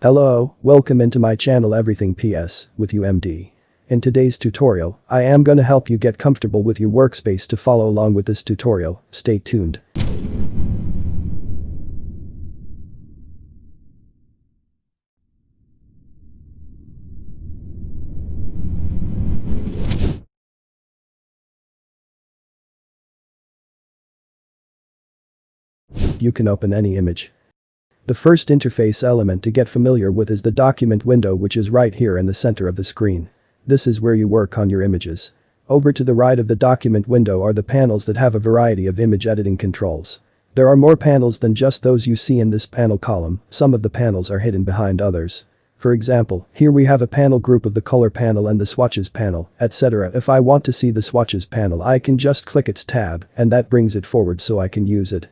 Hello, welcome into my channel Everything PS with UMD. In today's tutorial, I am gonna help you get comfortable with your workspace. To follow along with this tutorial, stay tuned. You can open any image. The first interface element to get familiar with is the document window, which is right here in the center of the screen. This is where you work on your images. Over to the right of the document window are the panels that have a variety of image editing controls. There are more panels than just those you see in this panel column. Some of the panels are hidden behind others. For example, here we have a panel group of the color panel and the swatches panel, etc. If I want to see the swatches panel, I can just click its tab and that brings it forward so I can use it.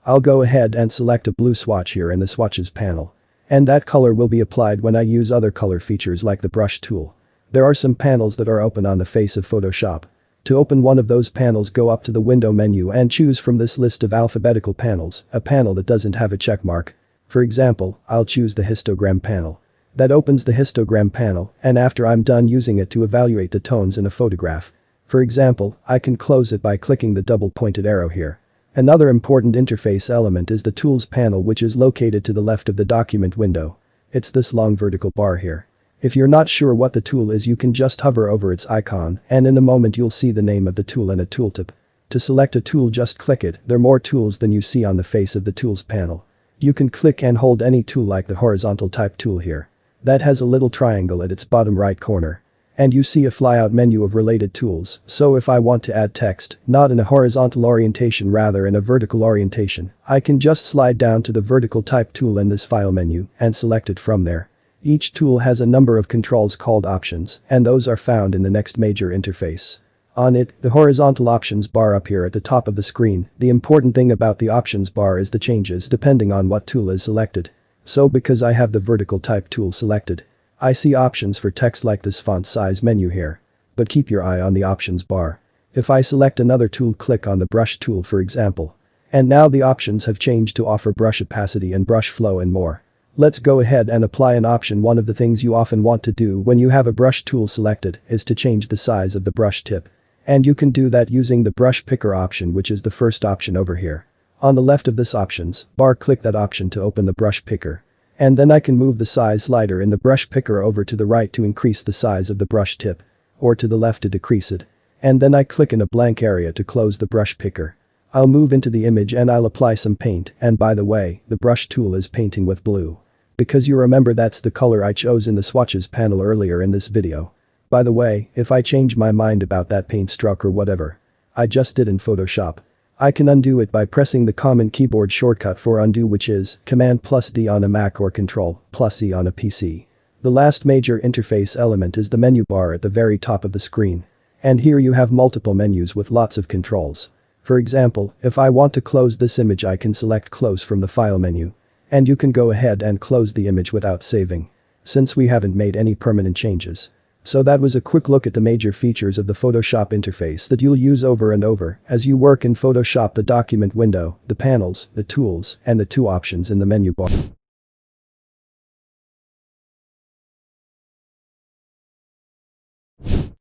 I'll go ahead and select a blue swatch here in the swatches panel. And that color will be applied when I use other color features like the brush tool. There are some panels that are open on the face of Photoshop. To open one of those panels, go up to the window menu and choose from this list of alphabetical panels a panel that doesn't have a check mark. For example, I'll choose the histogram panel. That opens the histogram panel, and after I'm done using it to evaluate the tones in a photograph. For example, I can close it by clicking the double pointed arrow here. Another important interface element is the Tools panel, which is located to the left of the document window. It's this long vertical bar here. If you're not sure what the tool is, you can just hover over its icon and in a moment you'll see the name of the tool and a tooltip. To select a tool, just click it. There are more tools than you see on the face of the Tools panel. You can click and hold any tool like the horizontal type tool here. That has a little triangle at its bottom right corner. And you see a flyout menu of related tools, so if I want to add text, not in a horizontal orientation, rather in a vertical orientation, I can just slide down to the vertical type tool in this file menu and select it from there. Each tool has a number of controls called options, and those are found in the next major interface. On it, the horizontal options bar up here at the top of the screen. The important thing about the options bar is the changes depending on what tool is selected. So because I have the vertical type tool selected, I see options for text like this font size menu here. But keep your eye on the options bar. If I select another tool, click on the brush tool for example. And now the options have changed to offer brush opacity and brush flow and more. Let's go ahead and apply an option. One of the things you often want to do when you have a brush tool selected is to change the size of the brush tip. And you can do that using the brush picker option, which is the first option over here. On the left of this options bar, click that option to open the brush picker. And then I can move the size slider in the brush picker over to the right to increase the size of the brush tip, or to the left to decrease it. And then I click in a blank area to close the brush picker. I'll move into the image and I'll apply some paint, and by the way, the brush tool is painting with blue. Because you remember that's the color I chose in the swatches panel earlier in this video. By the way, if I change my mind about that paint stroke or whatever I just did in Photoshop, I can undo it by pressing the common keyboard shortcut for undo, which is Command+D on a Mac or Ctrl+E on a PC. The last major interface element is the menu bar at the very top of the screen. And here you have multiple menus with lots of controls. For example, if I want to close this image, I can select Close from the file menu. And you can go ahead and close the image without saving, since we haven't made any permanent changes. So that was a quick look at the major features of the Photoshop interface that you'll use over and over as you work in Photoshop: the document window, the panels, the tools, and the two options in the menu bar.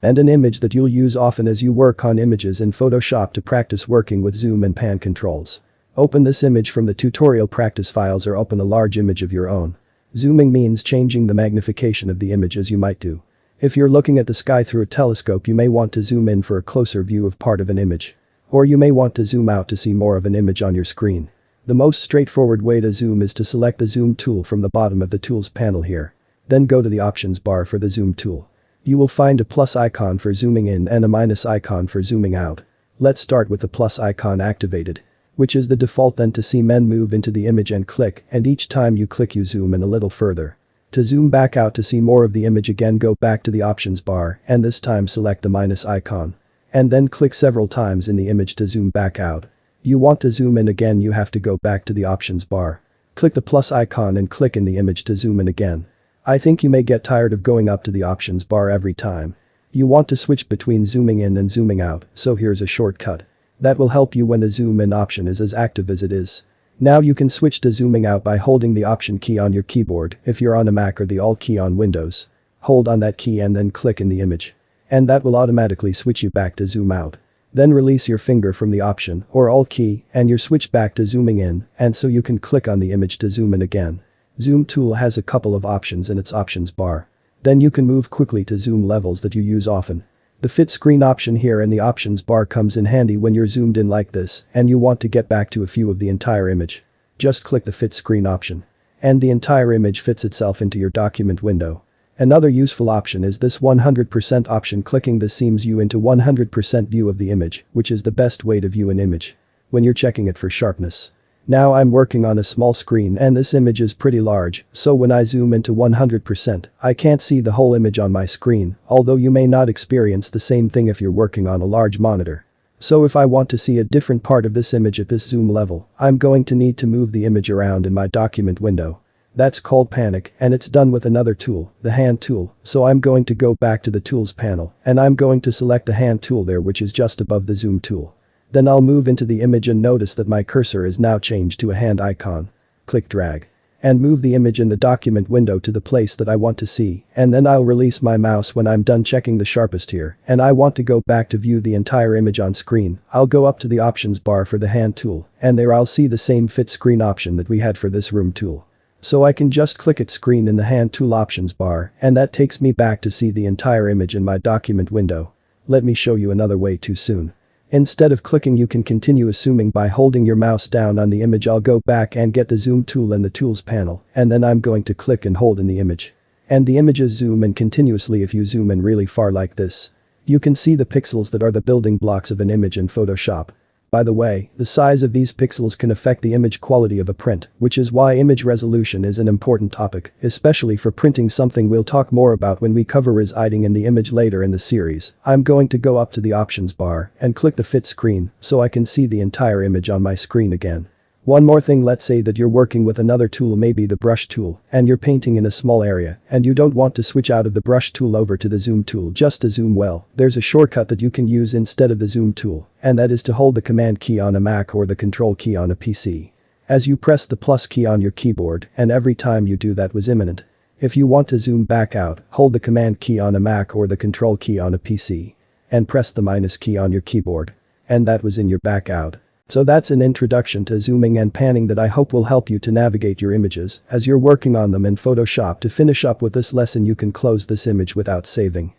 And an image that you'll use often as you work on images in Photoshop to practice working with zoom and pan controls. Open this image from the tutorial practice files or open a large image of your own. Zooming means changing the magnification of the image, as you might do. If you're looking at the sky through a telescope, you may want to zoom in for a closer view of part of an image. Or you may want to zoom out to see more of an image on your screen. The most straightforward way to zoom is to select the zoom tool from the bottom of the tools panel here. Then go to the options bar for the zoom tool. You will find a plus icon for zooming in and a minus icon for zooming out. Let's start with the plus icon activated, which is the default. Then to see men move into the image and click, and each time you click you zoom in a little further. To zoom back out to see more of the image, again go back to the options bar and this time select the minus icon. And then click several times in the image to zoom back out. You want to zoom in again, you have to go back to the options bar. Click the plus icon and click in the image to zoom in again. I think you may get tired of going up to the options bar every time. You want to switch between zooming in and zooming out, so here's a shortcut that will help you when the zoom in option is as active as it is. Now you can switch to zooming out by holding the Option key on your keyboard if you're on a Mac or the Alt key on Windows. Hold on that key and then click in the image. And that will automatically switch you back to zoom out. Then release your finger from the Option or Alt key and you're switched back to zooming in, and so you can click on the image to zoom in again. Zoom tool has a couple of options in its options bar. Then you can move quickly to zoom levels that you use often. The fit screen option here in the options bar comes in handy when you're zoomed in like this and you want to get back to a view of the entire image. Just click the fit screen option. And the entire image fits itself into your document window. Another useful option is this 100% option. Clicking this seams you into 100% view of the image, which is the best way to view an image when you're checking it for sharpness. Now I'm working on a small screen and this image is pretty large, so when I zoom into 100%, I can't see the whole image on my screen, although you may not experience the same thing if you're working on a large monitor. So if I want to see a different part of this image at this zoom level, I'm going to need to move the image around in my document window. That's called panic and it's done with another tool, the hand tool, so I'm going to go back to the tools panel and I'm going to select the hand tool there, which is just above the zoom tool. Then I'll move into the image and notice that my cursor is now changed to a hand icon. Click drag. And move the image in the document window to the place that I want to see, and then I'll release my mouse when I'm done checking the sharpest here and I want to go back to view the entire image on screen. I'll go up to the options bar for the hand tool and there I'll see the same fit screen option that we had for this room tool. So I can just click it screen in the hand tool options bar and that takes me back to see the entire image in my document window. Let me show you another way too soon. Instead of clicking you can continue zooming by holding your mouse down on the image. I'll go back and get the zoom tool in the tools panel and then I'm going to click and hold in the image. And the images zoom in continuously. If you zoom in really far like this, you can see the pixels that are the building blocks of an image in Photoshop. By the way, the size of these pixels can affect the image quality of a print, which is why image resolution is an important topic, especially for printing, something we'll talk more about when we cover residing in the image later in the series. I'm going to go up to the options bar and click the fit screen so I can see the entire image on my screen again. One more thing, let's say that you're working with another tool, maybe the brush tool, and you're painting in a small area and you don't want to switch out of the brush tool over to the zoom tool just to zoom well. There's a shortcut that you can use instead of the zoom tool, and that is to hold the Command key on a Mac or the Ctrl key on a PC. As you press the plus key on your keyboard, and every time you do that was imminent. If you want to zoom back out, hold the Command key on a Mac or the Ctrl key on a PC. And press the minus key on your keyboard. And that was in your back out. So that's an introduction to zooming and panning that I hope will help you to navigate your images as you're working on them in Photoshop. To finish up with this lesson, you can close this image without saving.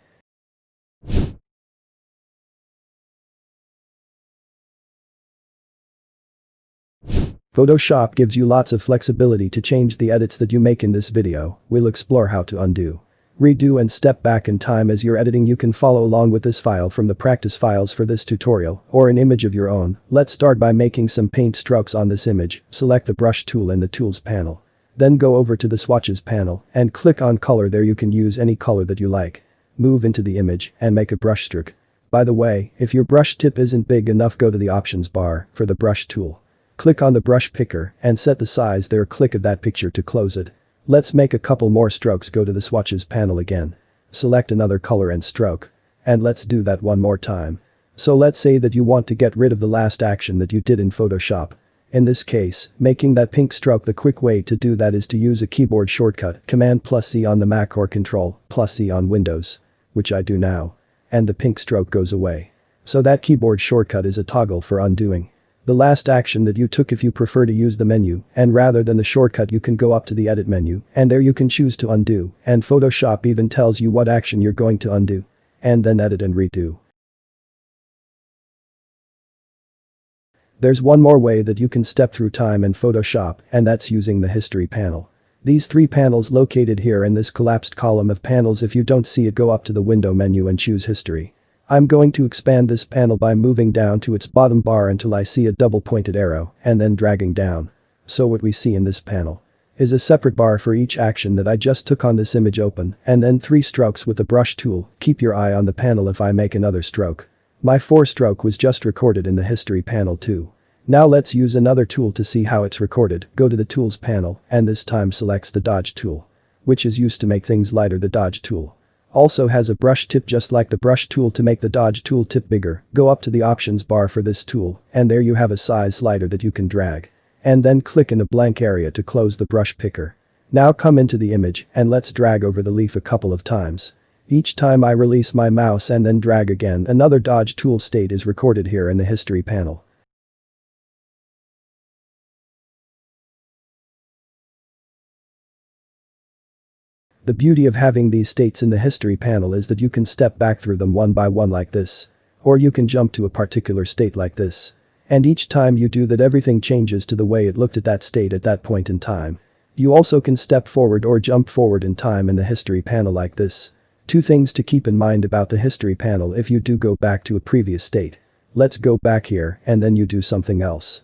Photoshop gives you lots of flexibility to change the edits that you make in this video. We'll explore how to undo, redo and step back in time as you're editing. You can follow along with this file from the practice files for this tutorial or an image of your own. Let's start by making some paint strokes on this image. Select the brush tool in the tools panel. Then go over to the swatches panel and click on color. There you can use any color that you like. Move into the image and make a brush stroke. By the way, if your brush tip isn't big enough, go to the options bar for the brush tool. Click on the brush picker and set the size there. Click of that picture to close it. Let's make a couple more strokes. Go to the swatches panel again. Select another color and stroke. And let's do that one more time. So let's say that you want to get rid of the last action that you did in Photoshop. In this case, making that pink stroke, the quick way to do that is to use a keyboard shortcut, Command+C on the Mac or Ctrl+C on Windows. Which I do now. And the pink stroke goes away. So that keyboard shortcut is a toggle for undoing the last action that you took. If you prefer to use the menu, and rather than the shortcut, you can go up to the edit menu, and there you can choose to undo, and Photoshop even tells you what action you're going to undo. And then edit and redo. There's one more way that you can step through time in Photoshop, and that's using the history panel. These three panels located here in this collapsed column of panels. If you don't see it, go up to the window menu and choose history. I'm going to expand this panel by moving down to its bottom bar until I see a double pointed arrow and then dragging down. So what we see in this panel is a separate bar for each action that I just took on this image. Open and then 3 strokes with the brush tool. Keep your eye on the panel if I make another stroke. My 4 stroke was just recorded in the history panel too. Now let's use another tool to see how it's recorded. Go to the tools panel and this time selects the dodge tool, which is used to make things lighter. The dodge tool also has a brush tip just like the brush tool. To make the dodge tool tip bigger, go up to the options bar for this tool and there you have a size slider that you can drag and then click in a blank area to close the brush picker. Now come into the image and let's drag over the leaf a couple of times. Each time I release my mouse and then drag again, another dodge tool state is recorded here in the history panel. The beauty of having these states in the history panel is that you can step back through them one by one like this. Or you can jump to a particular state like this. And each time you do that, everything changes to the way it looked at that state at that point in time. You also can step forward or jump forward in time in the history panel like this. Two things to keep in mind about the history panel if you do go back to a previous state. Let's go back here and then you do something else.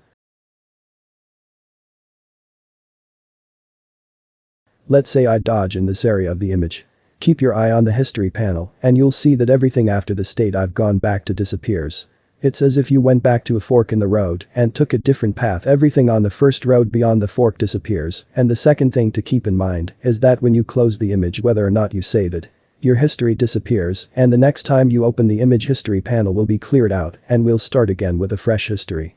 Let's say I dodge in this area of the image. Keep your eye on the history panel and you'll see that everything after the state I've gone back to disappears. It's as if you went back to a fork in the road and took a different path. Everything on the first road beyond the fork disappears, and the second thing to keep in mind is that when you close the image, whether or not you save it, your history disappears, and the next time you open the image, history panel will be cleared out and we'll start again with a fresh history.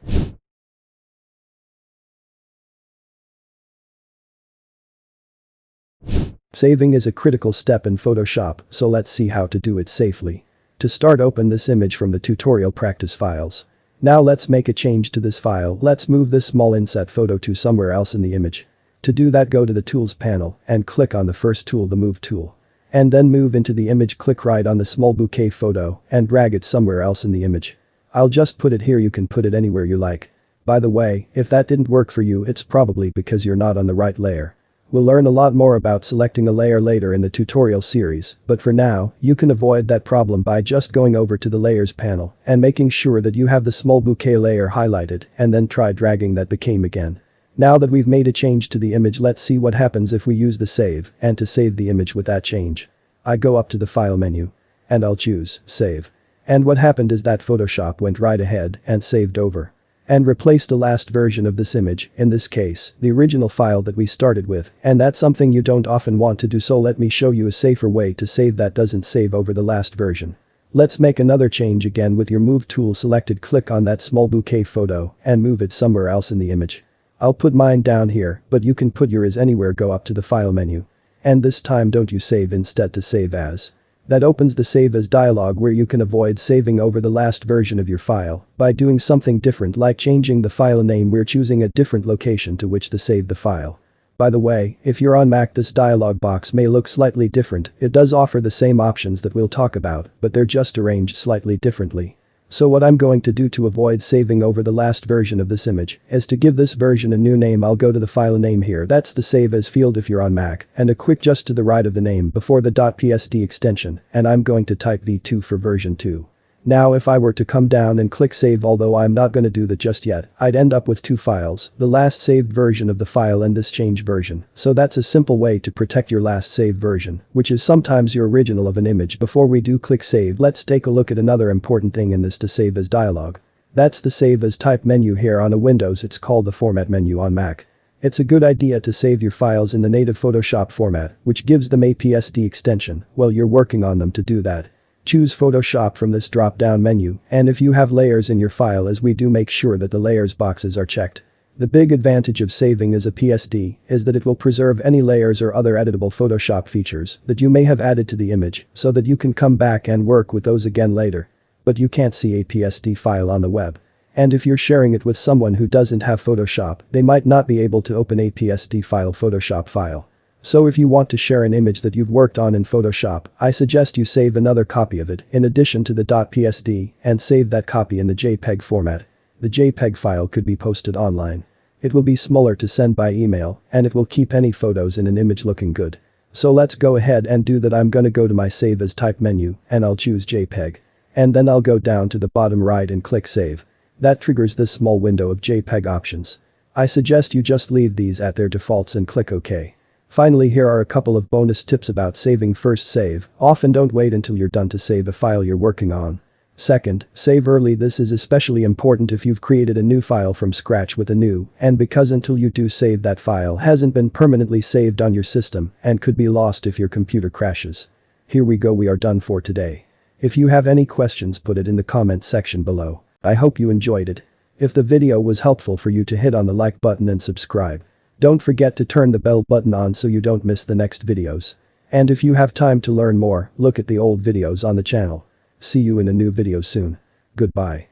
Saving is a critical step in Photoshop, so let's see how to do it safely. To start, open this image from the tutorial practice files. Now let's make a change to this file. Let's move this small inset photo to somewhere else in the image. To do that, go to the tools panel and click on the first tool, the move tool. And then move into the image, click right on the small bouquet photo and drag it somewhere else in the image. I'll just put it here, you can put it anywhere you like. By the way, if that didn't work for you, it's probably because you're not on the right layer. We'll learn a lot more about selecting a layer later in the tutorial series, but for now, you can avoid that problem by just going over to the layers panel and making sure that you have the small bouquet layer highlighted and then try dragging that bouquet again. Now that we've made a change to the image, let's see what happens if we use the save and to save the image with that change. I go up to the file menu and I'll choose save. And what happened is that Photoshop went right ahead and saved over and replace the last version of this image, in this case, the original file that we started with, and that's something you don't often want to do, so let me show you a safer way to save that doesn't save over the last version. Let's make another change again with your move tool selected, click on that small bouquet photo and move it somewhere else in the image. I'll put mine down here, but you can put yours anywhere, go up to the file menu. And this time don't you save, instead to save as. That opens the Save As dialog where you can avoid saving over the last version of your file by doing something different, like changing the file name. We're choosing a different location to which to save the file. By the way, if you're on Mac, this dialog box may look slightly different. It does offer the same options that we'll talk about, but they're just arranged slightly differently. So what I'm going to do to avoid saving over the last version of this image is to give this version a new name. I'll go to the file name here, that's the Save As field if you're on Mac, and a quick just to the right of the name before the .psd extension, and I'm going to type v2 for version 2. Now if I were to come down and click save, although I'm not going to do that just yet, I'd end up with two files, the last saved version of the file and this changed version, so that's a simple way to protect your last saved version, which is sometimes your original of an image. Before we do click save, let's take a look at another important thing in this to save as dialog. That's the Save As type menu here on a Windows, it's called the Format menu on Mac. It's a good idea to save your files in the native Photoshop format, which gives them a PSD extension while you're working on them. To do that, choose Photoshop from this drop-down menu, and if you have layers in your file, as we do, make sure that the layers boxes are checked. The big advantage of saving as a PSD is that it will preserve any layers or other editable Photoshop features that you may have added to the image so that you can come back and work with those again later. But you can't see a PSD file on the web. And if you're sharing it with someone who doesn't have Photoshop, they might not be able to open a PSD file, Photoshop file. So if you want to share an image that you've worked on in Photoshop, I suggest you save another copy of it in addition to the .psd and save that copy in the JPEG format. The JPEG file could be posted online. It will be smaller to send by email and it will keep any photos in an image looking good. So let's go ahead and do that. I'm gonna go to my Save As type menu and I'll choose JPEG. And then I'll go down to the bottom right and click save. That triggers this small window of JPEG options. I suggest you just leave these at their defaults and click OK. Finally, here are a couple of bonus tips about saving. First, save often, don't wait until you're done to save a file you're working on. Second, save early. This is especially important if you've created a new file from scratch with a new, and because until you do save, that file hasn't been permanently saved on your system and could be lost if your computer crashes. Here we go, we are done for today. If you have any questions, put it in the comment section below. I hope you enjoyed it. If the video was helpful for you to hit on the like button and subscribe. Don't forget to turn the bell button on so you don't miss the next videos. And if you have time to learn more, look at the old videos on the channel. See you in a new video soon. Goodbye.